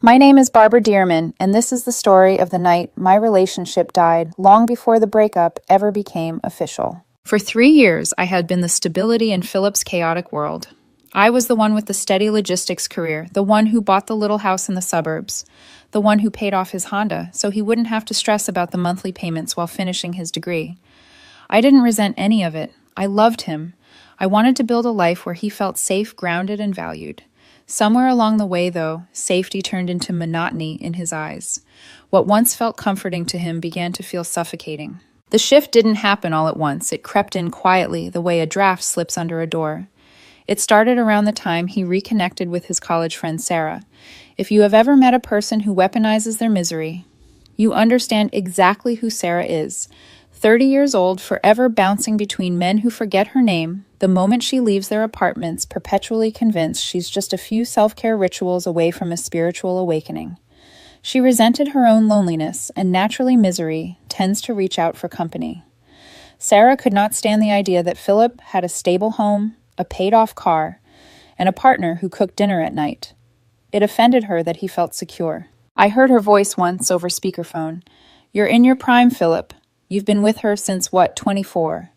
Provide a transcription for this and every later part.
My name is Barbara Dearman, and this is the story of the night my relationship died long before the breakup ever became official. For 3 years, I had been the stability in Philip's chaotic world. I was the one with the steady logistics career, the one who bought the little house in the suburbs, the one who paid off his Honda so he wouldn't have to stress about the monthly payments while finishing his degree. I didn't resent any of it. I loved him. I wanted to build a life where he felt safe, grounded, and valued. Somewhere along the way, though, safety turned into monotony in his eyes. What once felt comforting to him began to feel suffocating. The shift didn't happen all at once. It crept in quietly, the way a draft slips under a door. It started around the time he reconnected with his college friend Sarah. If you have ever met a person who weaponizes their misery, you understand exactly who Sarah is. 30 years old, forever bouncing between men who forget her name, the moment she leaves their apartments, perpetually convinced she's just a few self-care rituals away from a spiritual awakening. She resented her own loneliness, and naturally misery tends to reach out for company. Sarah could not stand the idea that Philip had a stable home, a paid-off car, and a partner who cooked dinner at night. It offended her that he felt secure. I heard her voice once over speakerphone. "You're in your prime, Philip. You've been with her since, 24?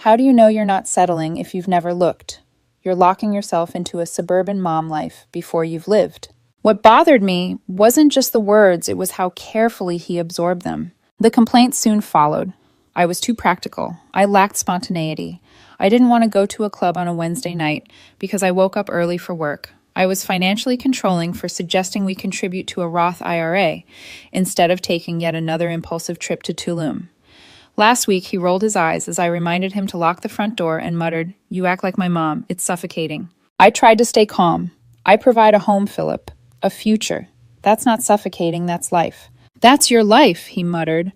How do you know you're not settling if you've never looked? You're locking yourself into a suburban mom life before you've lived." What bothered me wasn't just the words, it was how carefully he absorbed them. The complaints soon followed. I was too practical. I lacked spontaneity. I didn't want to go to a club on a Wednesday night because I woke up early for work. I was financially controlling for suggesting we contribute to a Roth IRA instead of taking yet another impulsive trip to Tulum. Last week, he rolled his eyes as I reminded him to lock the front door and muttered, "You act like my mom. It's suffocating." I tried to stay calm. I provide a home, Philip. A future. That's not suffocating, that's life. "That's your life," he muttered,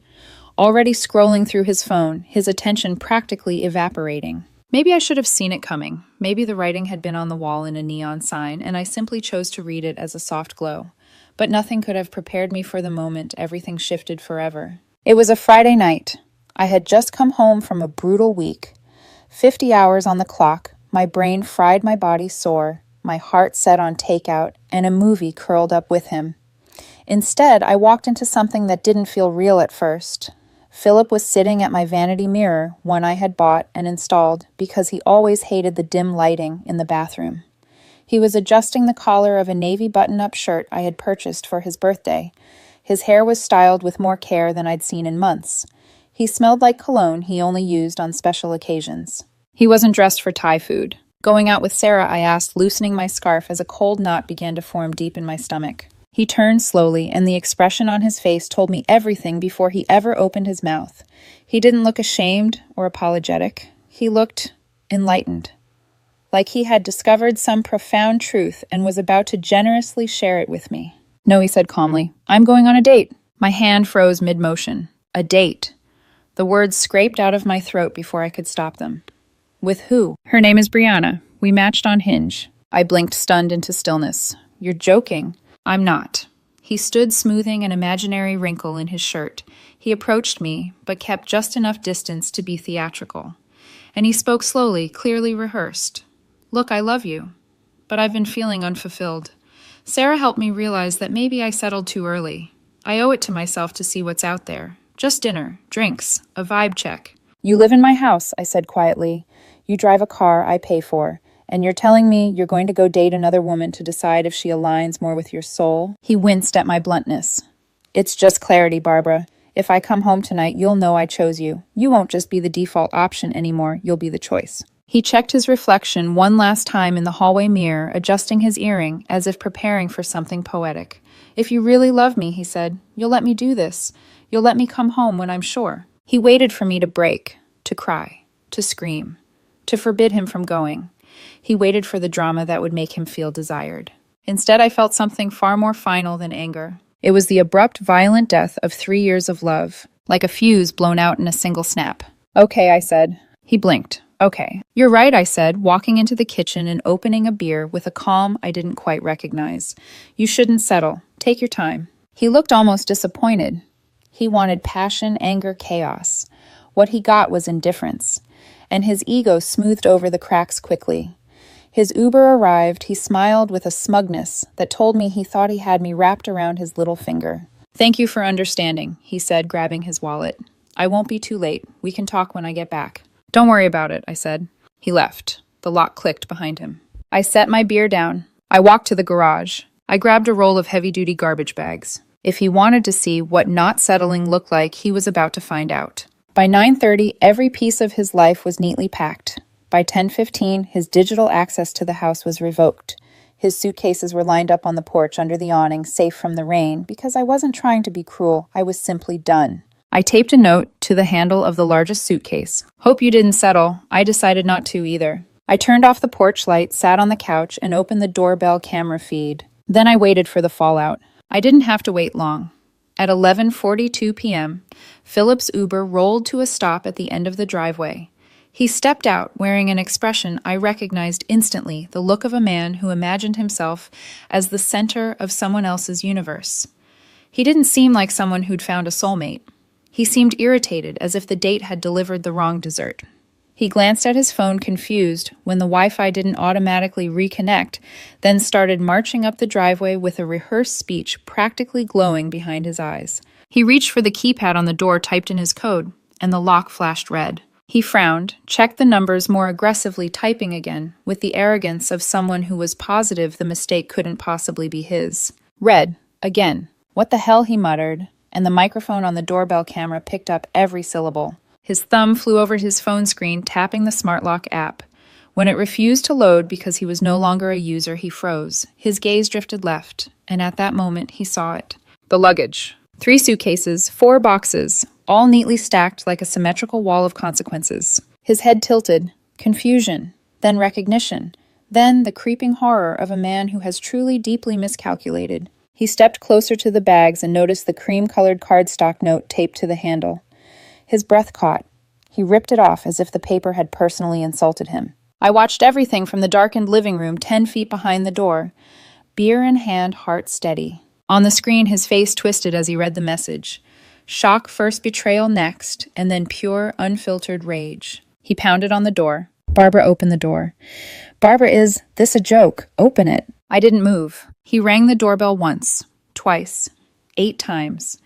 already scrolling through his phone, his attention practically evaporating. Maybe I should have seen it coming. Maybe the writing had been on the wall in a neon sign, and I simply chose to read it as a soft glow. But nothing could have prepared me for the moment everything shifted forever. It was a Friday night. I had just come home from a brutal week. 50 hours on the clock, my brain fried, my body sore, my heart set on takeout, and a movie curled up with him. Instead, I walked into something that didn't feel real at first. Philip was sitting at my vanity mirror, one I had bought and installed because he always hated the dim lighting in the bathroom. He was adjusting the collar of a navy button-up shirt I had purchased for his birthday. His hair was styled with more care than I'd seen in months. He smelled like cologne he only used on special occasions. He wasn't dressed for Thai food. Going out with Sarah, I asked, loosening my scarf as a cold knot began to form deep in my stomach. He turned slowly, and the expression on his face told me everything before he ever opened his mouth. He didn't look ashamed or apologetic. He looked enlightened, like he had discovered some profound truth and was about to generously share it with me. "No," he said calmly. "I'm going on a date." My hand froze mid-motion. A date. The words scraped out of my throat before I could stop them. "With who?" "Her name is Brianna. We matched on Hinge." I blinked, stunned into stillness. "You're joking." "I'm not." He stood smoothing an imaginary wrinkle in his shirt. He approached me, but kept just enough distance to be theatrical. And he spoke slowly, clearly rehearsed. "Look, I love you, but I've been feeling unfulfilled. Sarah helped me realize that maybe I settled too early. I owe it to myself to see what's out there. Just dinner, drinks, a vibe check." "You live in my house," I said quietly. "You drive a car I pay for. And you're telling me you're going to go date another woman to decide if she aligns more with your soul?" He winced at my bluntness. "It's just clarity, Barbara. If I come home tonight, you'll know I chose you. You won't just be the default option anymore, you'll be the choice." He checked his reflection one last time in the hallway mirror, adjusting his earring as if preparing for something poetic. "If you really love me," he said, "you'll let me do this. You'll let me come home when I'm sure." He waited for me to break, to cry, to scream, to forbid him from going. He waited for the drama that would make him feel desired. Instead, I felt something far more final than anger. It was the abrupt, violent death of 3 years of love, like a fuse blown out in a single snap. "Okay," I said. He blinked. "Okay." "You're right," I said, walking into the kitchen and opening a beer with a calm I didn't quite recognize. "You shouldn't settle. Take your time." He looked almost disappointed. He wanted passion, anger, chaos. What he got was indifference, and his ego smoothed over the cracks quickly. His Uber arrived. He smiled with a smugness that told me he thought he had me wrapped around his little finger. "Thank you for understanding," he said, grabbing his wallet. "I won't be too late. We can talk when I get back." "Don't worry about it," I said. He left. The lock clicked behind him. I set my beer down. I walked to the garage. I grabbed a roll of heavy-duty garbage bags. If he wanted to see what not settling looked like, he was about to find out. By 9:30, every piece of his life was neatly packed. By 10:15, his digital access to the house was revoked. His suitcases were lined up on the porch under the awning, safe from the rain, because I wasn't trying to be cruel. I was simply done. I taped a note to the handle of the largest suitcase. "Hope you didn't settle. I decided not to either." I turned off the porch light, sat on the couch, and opened the doorbell camera feed. Then I waited for the fallout. I didn't have to wait long. At 11:42 p.m., Philip's Uber rolled to a stop at the end of the driveway. He stepped out, wearing an expression I recognized instantly, the look of a man who imagined himself as the center of someone else's universe. He didn't seem like someone who'd found a soulmate. He seemed irritated, as if the date had delivered the wrong dessert. He glanced at his phone, confused, when the Wi-Fi didn't automatically reconnect, then started marching up the driveway with a rehearsed speech practically glowing behind his eyes. He reached for the keypad on the door, typed in his code, and the lock flashed red. He frowned, checked the numbers more aggressively, typing again, with the arrogance of someone who was positive the mistake couldn't possibly be his. Red, again. "What the hell?" he muttered, and the microphone on the doorbell camera picked up every syllable. His thumb flew over his phone screen, tapping the smart lock app. When it refused to load because he was no longer a user, he froze. His gaze drifted left, and at that moment he saw it. The luggage. 3 suitcases, 4 boxes, all neatly stacked like a symmetrical wall of consequences. His head tilted. Confusion. Then recognition. Then the creeping horror of a man who has truly deeply miscalculated. He stepped closer to the bags and noticed the cream-colored cardstock note taped to the handle. His breath caught. He ripped it off as if the paper had personally insulted him. I watched everything from the darkened living room 10 feet behind the door. Beer in hand, heart steady. On the screen, his face twisted as he read the message. Shock first, betrayal next, and then pure, unfiltered rage. He pounded on the door. Barbara opened the door. "Barbara, is this a joke? Open it." I didn't move. He rang the doorbell once, twice, 8 times.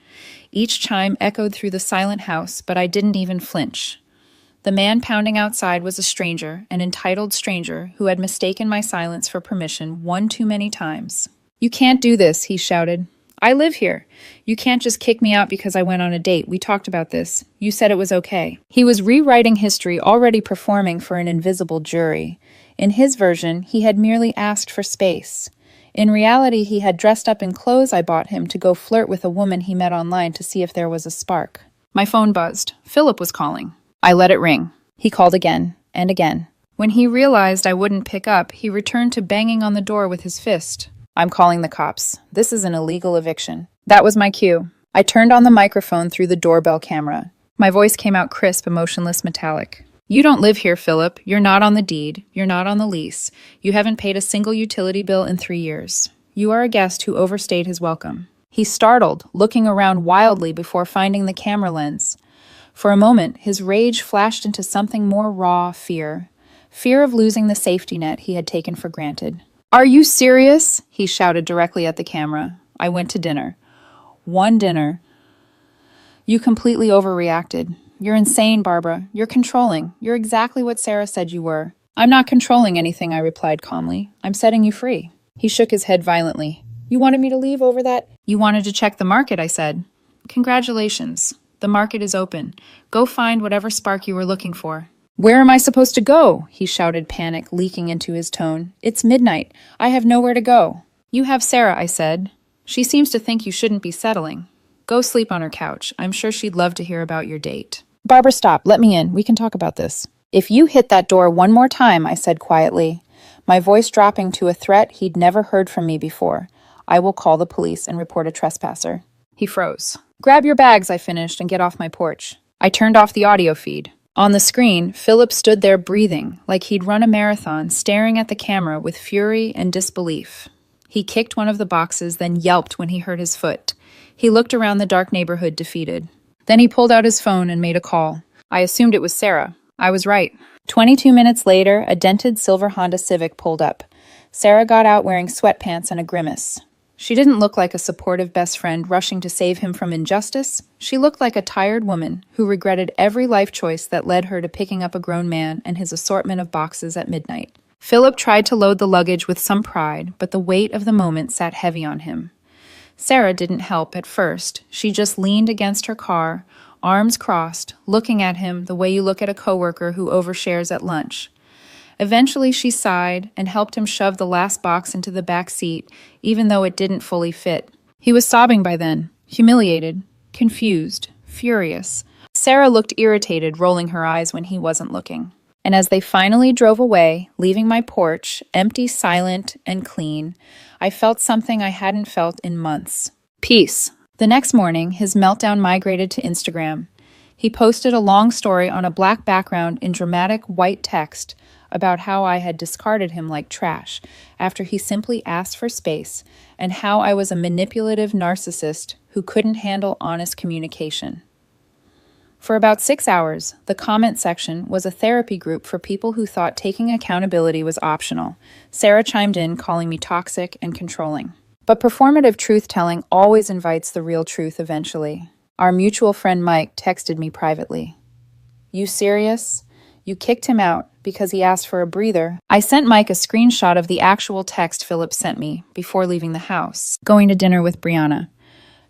Each chime echoed through the silent house, but I didn't even flinch. The man pounding outside was a stranger, an entitled stranger, who had mistaken my silence for permission one too many times. "You can't do this," he shouted. "I live here. You can't just kick me out because I went on a date. We talked about this. You said it was okay." He was rewriting history, already performing for an invisible jury. In his version, he had merely asked for space. In reality, he had dressed up in clothes I bought him to go flirt with a woman he met online to see if there was a spark. My phone buzzed. Philip was calling. I let it ring. He called again and again. When he realized I wouldn't pick up, he returned to banging on the door with his fist. "I'm calling the cops. This is an illegal eviction." That was my cue. I turned on the microphone through the doorbell camera. My voice came out crisp, emotionless, metallic. "You don't live here, Philip. You're not on the deed. You're not on the lease. You haven't paid a single utility bill in 3 years. You are a guest who overstayed his welcome." He startled, looking around wildly before finding the camera lens. For a moment, his rage flashed into something more raw: fear. Fear of losing the safety net he had taken for granted. "Are you serious?" he shouted directly at the camera. I went to dinner. One dinner. "You completely overreacted. You're insane, Barbara. You're controlling. You're exactly what Sarah said you were." "I'm not controlling anything," I replied calmly. "I'm setting you free." He shook his head violently. "You wanted me to leave over that?" "You wanted to check the market," I said. "Congratulations. The market is open. Go find whatever spark you were looking for." "Where am I supposed to go?" he shouted, panic leaking into his tone. "It's midnight. I have nowhere to go." "You have Sarah," I said. "She seems to think you shouldn't be settling. Go sleep on her couch. I'm sure she'd love to hear about your date." "Barbara, stop. Let me in. We can talk about this." "If you hit that door one more time," I said quietly, my voice dropping to a threat he'd never heard from me before, "I will call the police and report a trespasser." He froze. "Grab your bags," I finished, "and get off my porch." I turned off the audio feed. On the screen, Philip stood there breathing, like he'd run a marathon, staring at the camera with fury and disbelief. He kicked one of the boxes, then yelped when he hurt his foot. He looked around the dark neighborhood, defeated. Then he pulled out his phone and made a call. I assumed it was Sarah. I was right. 22 minutes later, a dented silver Honda Civic pulled up. Sarah got out wearing sweatpants and a grimace. She didn't look like a supportive best friend rushing to save him from injustice. She looked like a tired woman who regretted every life choice that led her to picking up a grown man and his assortment of boxes at midnight. Philip tried to load the luggage with some pride, but the weight of the moment sat heavy on him. Sarah didn't help at first. She just leaned against her car, arms crossed, looking at him the way you look at a coworker who overshares at lunch. Eventually she sighed and helped him shove the last box into the back seat, even though it didn't fully fit. He was sobbing by then, humiliated, confused, furious. Sarah looked irritated, rolling her eyes when he wasn't looking. And as they finally drove away, leaving my porch, empty, silent, and clean, I felt something I hadn't felt in months. Peace. The next morning, his meltdown migrated to Instagram. He posted a long story on a black background in dramatic white text about how I had discarded him like trash after he simply asked for space, and how I was a manipulative narcissist who couldn't handle honest communication. For about 6 hours, the comment section was a therapy group for people who thought taking accountability was optional. Sarah chimed in, calling me toxic and controlling. But performative truth-telling always invites the real truth eventually. Our mutual friend Mike texted me privately. "You serious? You kicked him out because he asked for a breather?" I sent Mike a screenshot of the actual text Philip sent me before leaving the house. "Going to dinner with Brianna.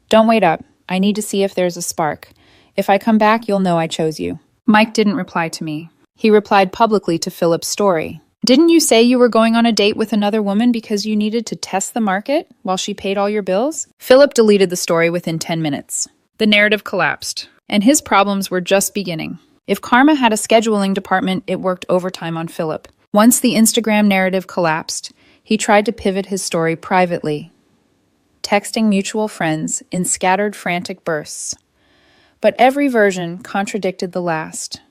Don't wait up. I need to see if there's a spark. If I come back, you'll know I chose you." Mike didn't reply to me. He replied publicly to Philip's story. "Didn't you say you were going on a date with another woman because you needed to test the market while she paid all your bills?" Philip deleted the story within 10 minutes. The narrative collapsed, and his problems were just beginning. If karma had a scheduling department, it worked overtime on Philip. Once the Instagram narrative collapsed, he tried to pivot his story privately, texting mutual friends in scattered, frantic bursts. But every version contradicted the last.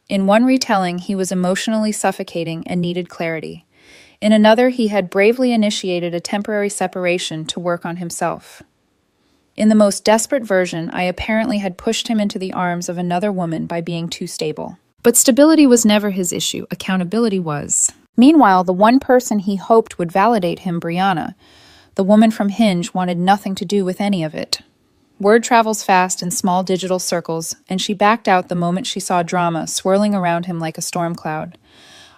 In one retelling, he was emotionally suffocating and needed clarity. In another, he had bravely initiated a temporary separation to work on himself. In the most desperate version, I apparently had pushed him into the arms of another woman by being too stable. But stability was never his issue, accountability was. Meanwhile, the one person he hoped would validate him, Brianna, the woman from Hinge, wanted nothing to do with any of it. Word travels fast in small digital circles, and she backed out the moment she saw drama swirling around him like a storm cloud.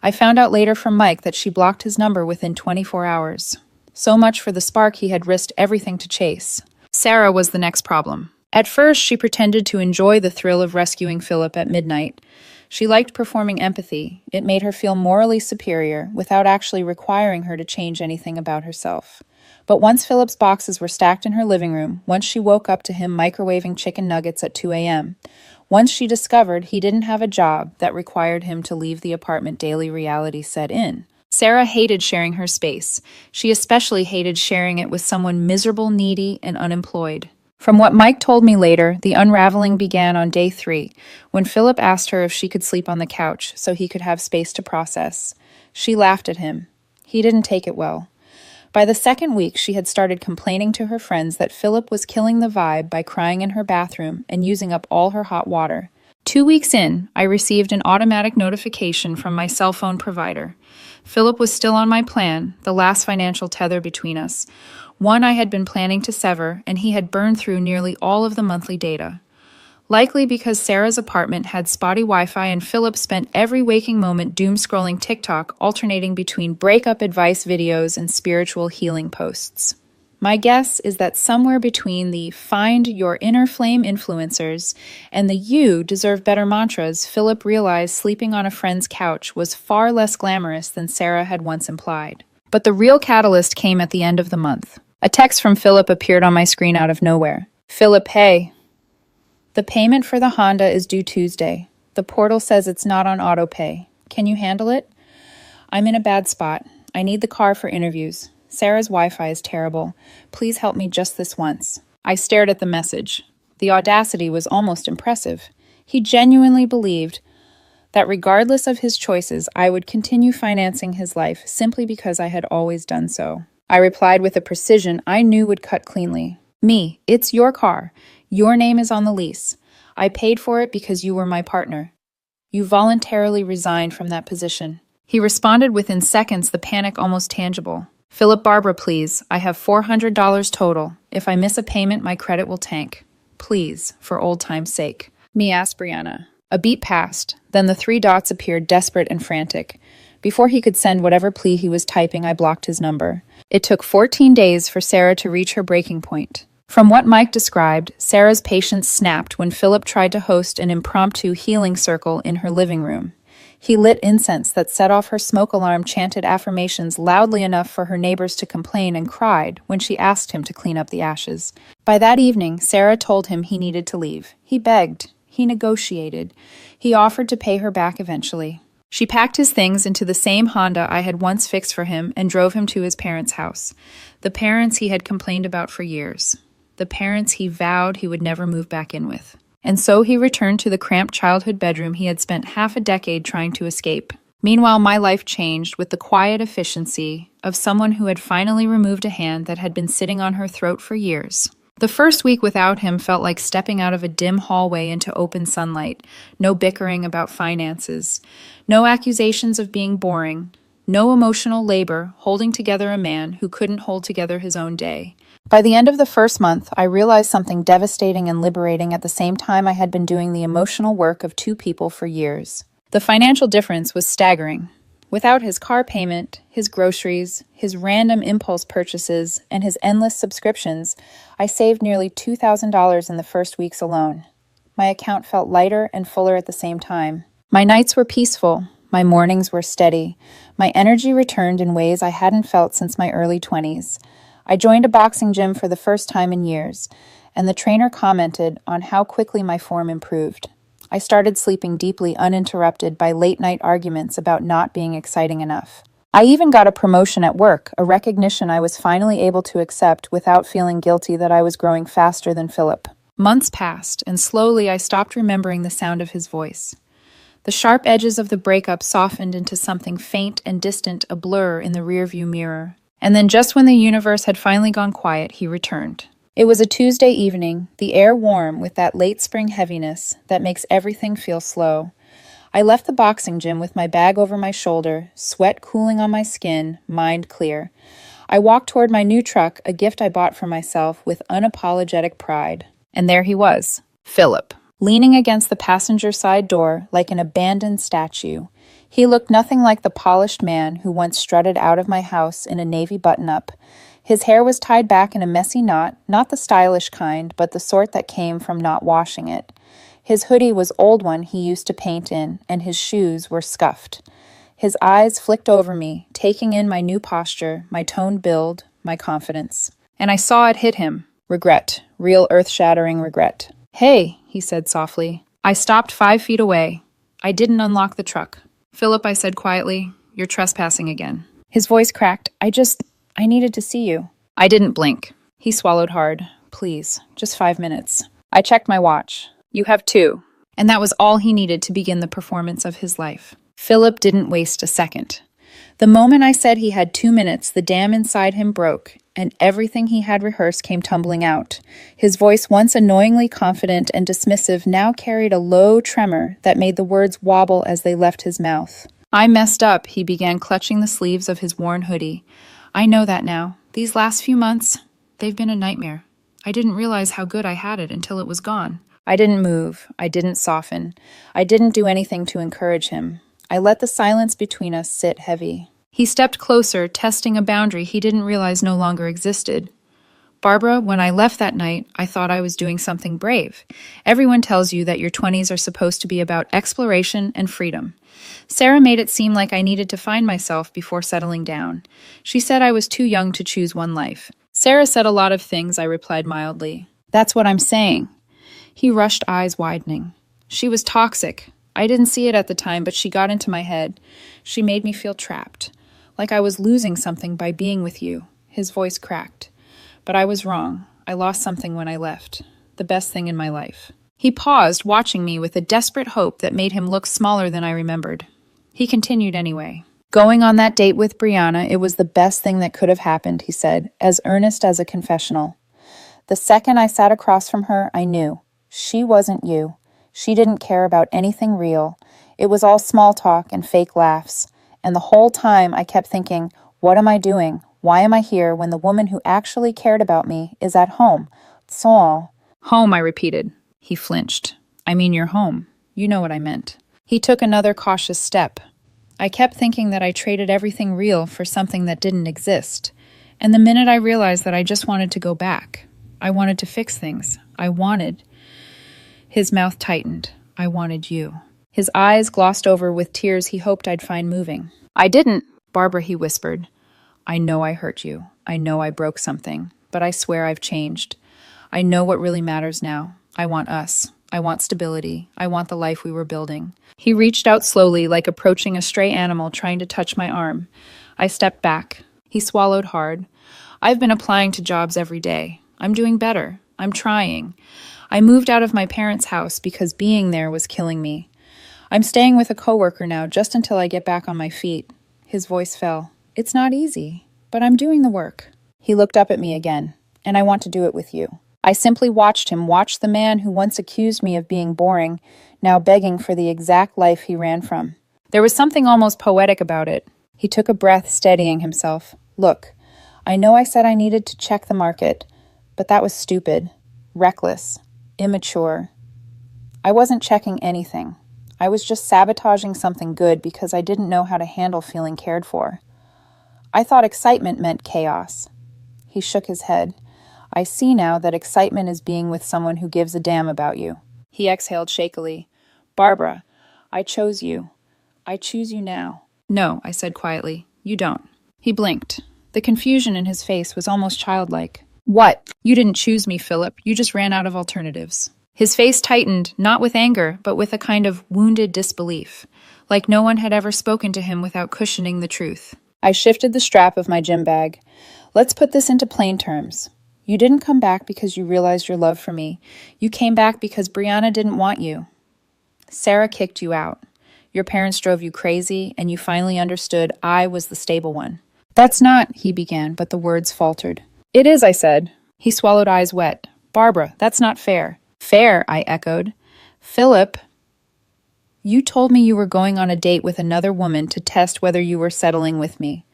I found out later from Mike that she blocked his number within 24 hours. So much for the spark he had risked everything to chase. Sarah was the next problem. At first, she pretended to enjoy the thrill of rescuing Philip at midnight. She liked performing empathy. It made her feel morally superior without actually requiring her to change anything about herself. But once Philip's boxes were stacked in her living room, once she woke up to him microwaving chicken nuggets at 2 a.m., once she discovered he didn't have a job that required him to leave the apartment, daily reality set in. Sarah hated sharing her space. She especially hated sharing it with someone miserable, needy, and unemployed. From what Mike told me later, the unraveling began on day 3, when Philip asked her if she could sleep on the couch so he could have space to process. She laughed at him. He didn't take it well. By the second week, she had started complaining to her friends that Philip was killing the vibe by crying in her bathroom and using up all her hot water. 2 weeks in, I received an automatic notification from my cell phone provider. Philip was still on my plan, the last financial tether between us, one I had been planning to sever, and he had burned through nearly all of the monthly data. Likely because Sarah's apartment had spotty Wi-Fi and Philip spent every waking moment doom-scrolling TikTok, alternating between breakup advice videos and spiritual healing posts. My guess is that somewhere between the find your inner flame influencers and the you deserve better mantras, Philip realized sleeping on a friend's couch was far less glamorous than Sarah had once implied. But the real catalyst came at the end of the month. A text from Philip appeared on my screen out of nowhere. "Philip, hey. The payment for the Honda is due Tuesday. The portal says it's not on autopay. Can you handle it? I'm in a bad spot. I need the car for interviews. Sarah's Wi-Fi is terrible. Please help me just this once." I stared at the message. The audacity was almost impressive. He genuinely believed that regardless of his choices, I would continue financing his life simply because I had always done so. I replied with a precision I knew would cut cleanly. "Me, it's your car. Your name is on the lease. I paid for it because you were my partner. You voluntarily resigned from that position. He responded within seconds, the panic almost tangible. Philip, Barbara, please. I have $400 total. If I miss a payment, my credit will tank. Please, for old time's sake. Me asked Brianna. A beat passed. Then the three dots appeared, desperate and frantic. Before he could send whatever plea he was typing, I blocked his number. It took 14 days for Sarah to reach her breaking point. From what Mike described, Sarah's patience snapped when Philip tried to host an impromptu healing circle in her living room. He lit incense that set off her smoke alarm, chanted affirmations loudly enough for her neighbors to complain, and cried when she asked him to clean up the ashes. By that evening, Sarah told him he needed to leave. He begged. He negotiated. He offered to pay her back eventually. She packed his things into the same Honda I had once fixed for him and drove him to his parents' house. The parents he had complained about for years. The parents he vowed he would never move back in with. And so he returned to the cramped childhood bedroom he had spent half a decade trying to escape. Meanwhile, my life changed with the quiet efficiency of someone who had finally removed a hand that had been sitting on her throat for years. The first week without him felt like stepping out of a dim hallway into open sunlight. No bickering about finances. No accusations of being boring. No emotional labor holding together a man who couldn't hold together his own day. By the end of the first month, I realized something devastating and liberating at the same time I had been doing the emotional work of two people for years. The financial difference was staggering. Without his car payment, his groceries, his random impulse purchases, and his endless subscriptions, I saved nearly $2,000 in the first weeks alone. My account felt lighter and fuller at the same time. My nights were peaceful. My mornings were steady. My energy returned in ways I hadn't felt since my early 20s. I joined a boxing gym for the first time in years, and the trainer commented on how quickly my form improved. I started sleeping deeply, uninterrupted by late-night arguments about not being exciting enough. I even got a promotion at work, a recognition I was finally able to accept without feeling guilty that I was growing faster than Philip. Months passed, and slowly I stopped remembering the sound of his voice. The sharp edges of the breakup softened into something faint and distant, a blur in the rearview mirror. And then just when the universe had finally gone quiet, he returned. It was a Tuesday evening, the air warm with that late spring heaviness that makes everything feel slow. I left the boxing gym with my bag over my shoulder, sweat cooling on my skin, mind clear. I walked toward my new truck, a gift I bought for myself, with unapologetic pride. And there he was, Philip, leaning against the passenger side door like an abandoned statue. He looked nothing like the polished man who once strutted out of my house in a navy button-up. His hair was tied back in a messy knot, not the stylish kind, but the sort that came from not washing it. His hoodie was old one he used to paint in, and his shoes were scuffed. His eyes flicked over me, taking in my new posture, my toned build, my confidence. And I saw it hit him. Regret. Real earth-shattering regret. "Hey," he said softly. I stopped 5 feet away. I didn't unlock the truck. "Philip," I said quietly, "you're trespassing again." His voice cracked. I needed to see you." I didn't blink. He swallowed hard. "Please, just 5 minutes." I checked my watch. "You have 2." And that was all he needed to begin the performance of his life. Philip didn't waste a second. The moment I said he had 2 minutes, the dam inside him broke, and everything he had rehearsed came tumbling out. His voice, once annoyingly confident and dismissive, now carried a low tremor that made the words wobble as they left his mouth. "I messed up," he began, clutching the sleeves of his worn hoodie. "I know that now. These last few months, they've been a nightmare. I didn't realize how good I had it until it was gone." I didn't move. I didn't soften. I didn't do anything to encourage him. I let the silence between us sit heavy. He stepped closer, testing a boundary he didn't realize no longer existed. "Barbara, when I left that night, I thought I was doing something brave. Everyone tells you that your 20s are supposed to be about exploration and freedom. Sarah made it seem like I needed to find myself before settling down. She said I was too young to choose one life." "Sarah said a lot of things," I replied mildly. "That's what I'm saying." He rushed, eyes widening. "She was toxic. I didn't see it at the time, but she got into my head. She made me feel trapped, like I was losing something by being with you." His voice cracked. "But I was wrong. I lost something when I left. The best thing in my life." He paused, watching me with a desperate hope that made him look smaller than I remembered. He continued anyway. "Going on that date with Brianna, it was the best thing that could have happened," he said, as earnest as a confessional. "The second I sat across from her, I knew. She wasn't you. She didn't care about anything real. It was all small talk and fake laughs, and the whole time I kept thinking, what am I doing? Why am I here when the woman who actually cared about me is at home? So, home, I repeated. He flinched. I mean, you're home. You know what I meant. He took another cautious step. I kept thinking that I traded everything real for something that didn't exist. And the minute I realized that I just wanted to go back, I wanted to fix things. His mouth tightened. I wanted you. His eyes glossed over with tears he hoped I'd find moving. I didn't, Barbara, he whispered. I know I hurt you. I know I broke something. But I swear I've changed. I know what really matters now. I want us. I want stability. I want the life we were building. He reached out slowly, like approaching a stray animal trying to touch my arm. I stepped back. He swallowed hard. I've been applying to jobs every day. I'm doing better. I'm trying. I moved out of my parents' house because being there was killing me. I'm staying with a coworker now just until I get back on my feet. His voice fell. It's not easy, but I'm doing the work. He looked up at me again, and I want to do it with you. I simply watched him watch the man who once accused me of being boring, now begging for the exact life he ran from. There was something almost poetic about it. He took a breath, steadying himself. Look, I know I said I needed to check the market, but that was stupid, reckless, immature. I wasn't checking anything. I was just sabotaging something good because I didn't know how to handle feeling cared for. I thought excitement meant chaos. He shook his head. I see now that excitement is being with someone who gives a damn about you. He exhaled shakily. Barbara, I chose you. I choose you now. No, I said quietly. You don't. He blinked. The confusion in his face was almost childlike. What? You didn't choose me, Philip. You just ran out of alternatives. His face tightened, not with anger, but with a kind of wounded disbelief, like no one had ever spoken to him without cushioning the truth. I shifted the strap of my gym bag. Let's put this into plain terms. You didn't come back because you realized your love for me. You came back because Brianna didn't want you. Sarah kicked you out. Your parents drove you crazy, and you finally understood I was the stable one. That's not, he began, but the words faltered. It is, I said. He swallowed, eyes wet. Barbara, that's not fair. Fair, I echoed. Philip, you told me you were going on a date with another woman to test whether you were settling with me.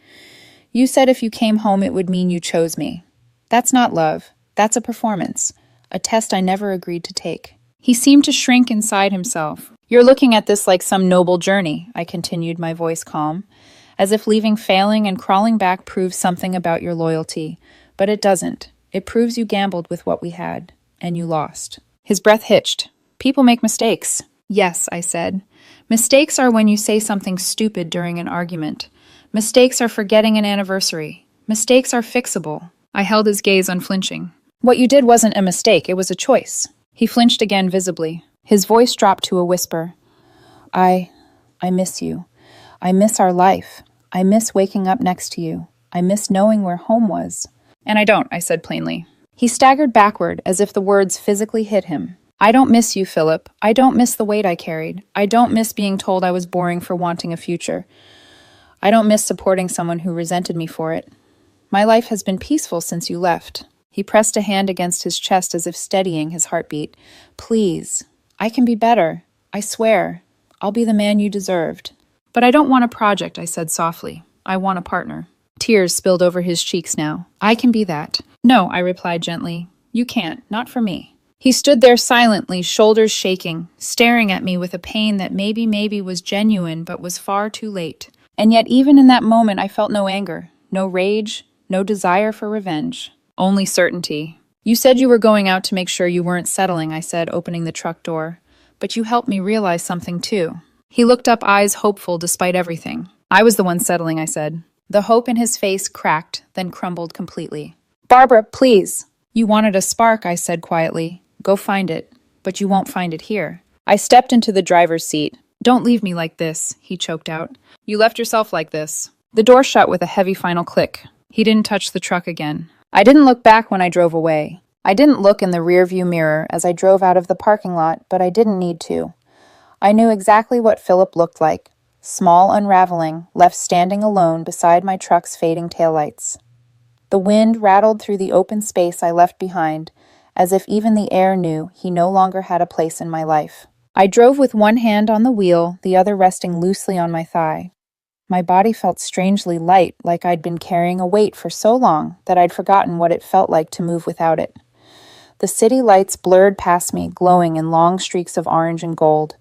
You said if you came home it would mean you chose me. That's not love. That's a performance. A test I never agreed to take. He seemed to shrink inside himself. You're looking at this like some noble journey, I continued, my voice calm, as if leaving failing and crawling back proves something about your loyalty. But it doesn't. It proves you gambled with what we had, and you lost. His breath hitched. People make mistakes. Yes, I said. Mistakes are when you say something stupid during an argument. Mistakes are forgetting an anniversary. Mistakes are fixable. I held his gaze unflinching. What you did wasn't a mistake, it was a choice. He flinched again visibly. His voice dropped to a whisper. I miss you. I miss our life. I miss waking up next to you. I miss knowing where home was. And I don't, I said plainly. He staggered backward as if the words physically hit him. I don't miss you, Philip. I don't miss the weight I carried. I don't miss being told I was boring for wanting a future. I don't miss supporting someone who resented me for it. My life has been peaceful since you left. He pressed a hand against his chest as if steadying his heartbeat. Please, I can be better. I swear. I'll be the man you deserved. But I don't want a project, I said softly. I want a partner. Tears spilled over his cheeks now. I can be that. No, I replied gently. You can't, not for me. He stood there silently, shoulders shaking, staring at me with a pain that maybe was genuine but was far too late. And yet even in that moment I felt no anger, no rage, no desire for revenge. Only certainty. You said you were going out to make sure you weren't settling, I said, opening the truck door. But you helped me realize something too. He looked up, eyes hopeful despite everything. I was the one settling, I said. The hope in his face cracked, then crumbled completely. Barbara, please. You wanted a spark, I said quietly. Go find it. But you won't find it here. I stepped into the driver's seat. Don't leave me like this, he choked out. You left yourself like this. The door shut with a heavy final click. He didn't touch the truck again. I didn't look back when I drove away. I didn't look in the rearview mirror as I drove out of the parking lot, but I didn't need to. I knew exactly what Philip looked like. Small unraveling, left standing alone beside my truck's fading taillights. The wind rattled through the open space I left behind, as if even the air knew he no longer had a place in my life. I drove with one hand on the wheel, the other resting loosely on my thigh. My body felt strangely light, like I'd been carrying a weight for so long that I'd forgotten what it felt like to move without it. The city lights blurred past me, glowing in long streaks of orange and gold.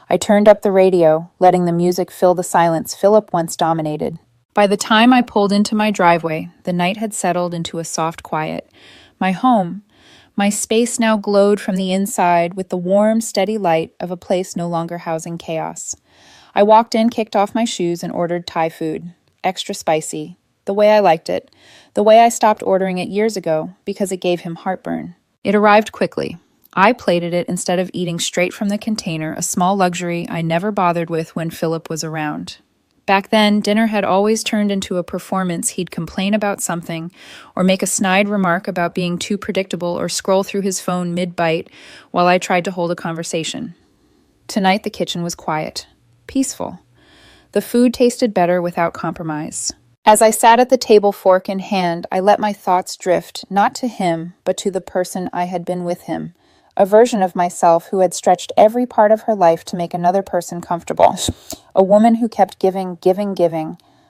I turned up the radio, letting the music fill the silence Philip once dominated. By the time I pulled into my driveway, the night had settled into a soft quiet. My home, my space now glowed from the inside with the warm, steady light of a place no longer housing chaos. I walked in, kicked off my shoes, and ordered Thai food. Extra spicy. The way I liked it. The way I stopped ordering it years ago because it gave him heartburn. It arrived quickly. I plated it instead of eating straight from the container, a small luxury I never bothered with when Philip was around. Back then, dinner had always turned into a performance. He'd complain about something, or make a snide remark about being too predictable, or scroll through his phone mid-bite while I tried to hold a conversation. Tonight, the kitchen was quiet, peaceful. The food tasted better without compromise. As I sat at the table, fork in hand, I let my thoughts drift, not to him, but to the person I had been with him. A version of myself who had stretched every part of her life to make another person comfortable. A woman who kept giving,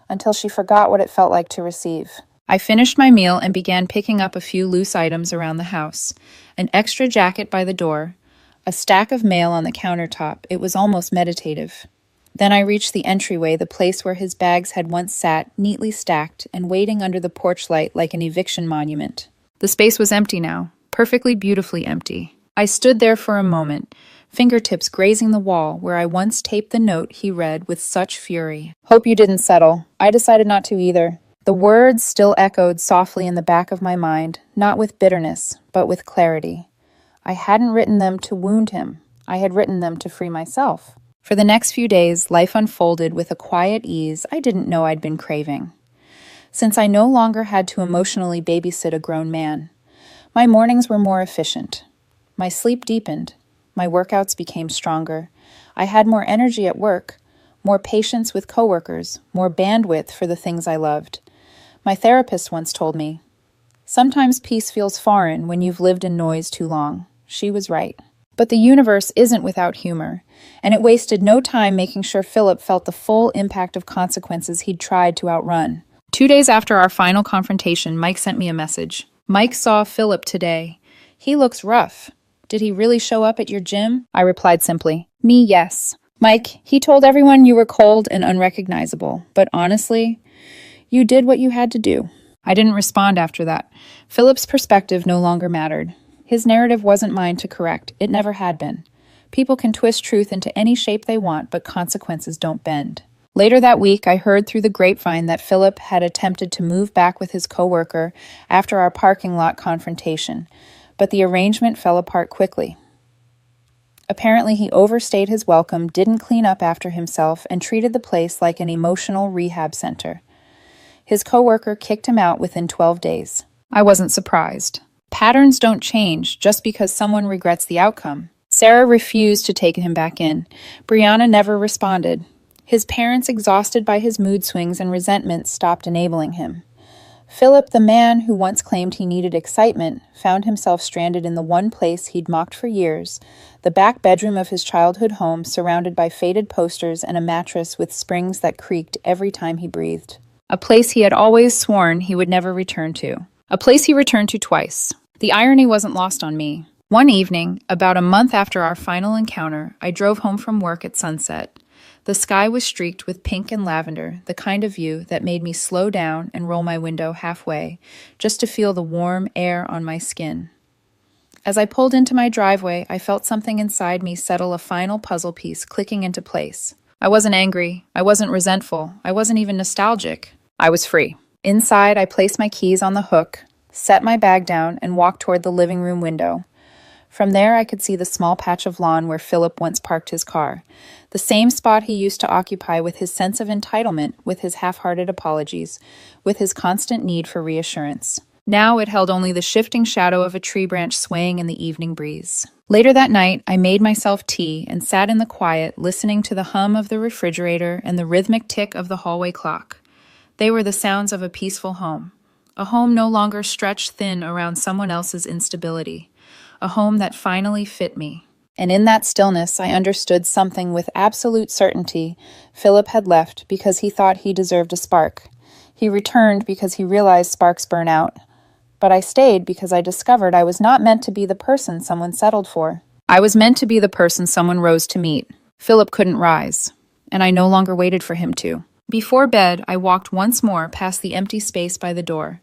until she forgot what it felt like to receive. I finished my meal and began picking up a few loose items around the house. An extra jacket by the door, a stack of mail on the countertop. It was almost meditative. Then I reached the entryway, the place where his bags had once sat, neatly stacked and waiting under the porch light like an eviction monument. The space was empty now, perfectly beautifully empty. I stood there for a moment, fingertips grazing the wall where I once taped the note he read with such fury. Hope you didn't settle. I decided not to either. The words still echoed softly in the back of my mind, not with bitterness, but with clarity. I hadn't written them to wound him. I had written them to free myself. For the next few days, life unfolded with a quiet ease I didn't know I'd been craving. Since I no longer had to emotionally babysit a grown man, my mornings were more efficient. My sleep deepened. My workouts became stronger. I had more energy at work, more patience with coworkers, more bandwidth for the things I loved. My therapist once told me, "Sometimes peace feels foreign when you've lived in noise too long." She was right. But the universe isn't without humor, and it wasted no time making sure Philip felt the full impact of consequences he'd tried to outrun. 2 days after our final confrontation, Mike sent me a message. "Mike saw Philip today. He looks rough. Did he really show up at your gym?" I replied simply, "Me, yes. Mike, he told everyone you were cold and unrecognizable, but honestly, you did what you had to do." I didn't respond after that. Philip's perspective no longer mattered. His narrative wasn't mine to correct. It never had been. People can twist truth into any shape they want, but consequences don't bend. Later that week, I heard through the grapevine that Philip had attempted to move back with his coworker after our parking lot confrontation, but the arrangement fell apart quickly. Apparently, he overstayed his welcome, didn't clean up after himself, and treated the place like an emotional rehab center. His coworker kicked him out within 12 days. I wasn't surprised. Patterns don't change just because someone regrets the outcome. Sarah refused to take him back in. Brianna never responded. His parents, exhausted by his mood swings and resentment, stopped enabling him. Philip, the man who once claimed he needed excitement, found himself stranded in the one place he'd mocked for years, the back bedroom of his childhood home, surrounded by faded posters and a mattress with springs that creaked every time he breathed. A place he had always sworn he would never return to. A place he returned to twice. The irony wasn't lost on me. One evening, about a month after our final encounter, I drove home from work at sunset. The sky was streaked with pink and lavender, the kind of view that made me slow down and roll my window halfway, just to feel the warm air on my skin. As I pulled into my driveway, I felt something inside me settle, a final puzzle piece clicking into place. I wasn't angry. I wasn't resentful. I wasn't even nostalgic. I was free. Inside, I placed my keys on the hook, set my bag down, and walked toward the living room window. From there, I could see the small patch of lawn where Philip once parked his car, the same spot he used to occupy with his sense of entitlement, with his half-hearted apologies, with his constant need for reassurance. Now it held only the shifting shadow of a tree branch swaying in the evening breeze. Later that night, I made myself tea and sat in the quiet, listening to the hum of the refrigerator and the rhythmic tick of the hallway clock. They were the sounds of a peaceful home. A home no longer stretched thin around someone else's instability. A home that finally fit me. And in that stillness, I understood something with absolute certainty. Philip had left because he thought he deserved a spark. He returned because he realized sparks burn out. But I stayed because I discovered I was not meant to be the person someone settled for. I was meant to be the person someone rose to meet. Philip couldn't rise, and I no longer waited for him to. Before bed, I walked once more past the empty space by the door.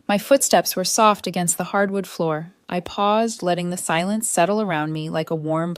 My footsteps were soft against the hardwood floor. I paused, letting the silence settle around me like a warm